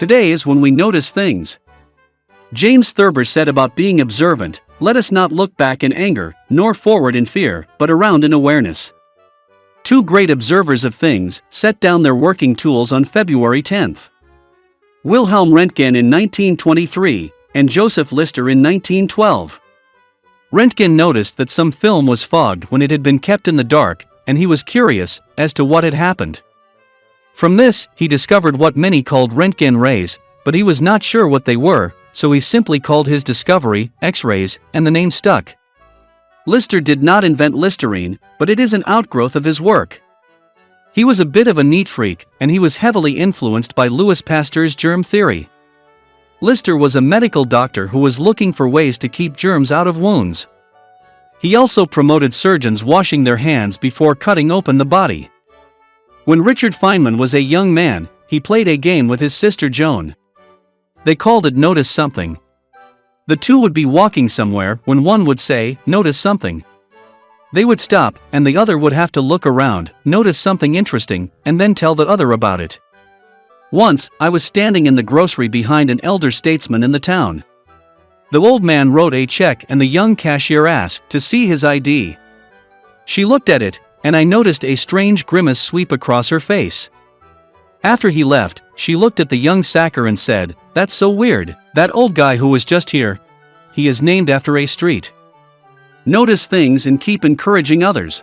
Today is when we notice things. James Thurber said about being observant, "Let us not look back in anger, nor forward in fear, but around in awareness." Two great observers of things set down their working tools on February 10th. Wilhelm Röntgen in 1923, and Joseph Lister in 1912. Röntgen noticed that some film was fogged when it had been kept in the dark, and he was curious as to what had happened. From this, he discovered what many called Röntgen rays, but he was not sure what they were, so he simply called his discovery X-rays, and the name stuck. Lister did not invent Listerine, but it is an outgrowth of his work. He was a bit of a neat freak, and he was heavily influenced by Louis Pasteur's germ theory. Lister was a medical doctor who was looking for ways to keep germs out of wounds. He also promoted surgeons washing their hands before cutting open the body. When Richard Feynman was a young man, he played a game with his sister Joan. They called it Notice Something. The two would be walking somewhere when one would say, "Notice something." They would stop, and the other would have to look around, notice something interesting, and then tell the other about it. Once, I was standing in the grocery behind an elder statesman in the town. The old man wrote a check and the young cashier asked to see his ID. She looked at it, and I noticed a strange grimace sweep across her face. After he left, she looked at the young sacker and said, "That's so weird, that old guy who was just here. He is named after a street." Notice things and keep encouraging others.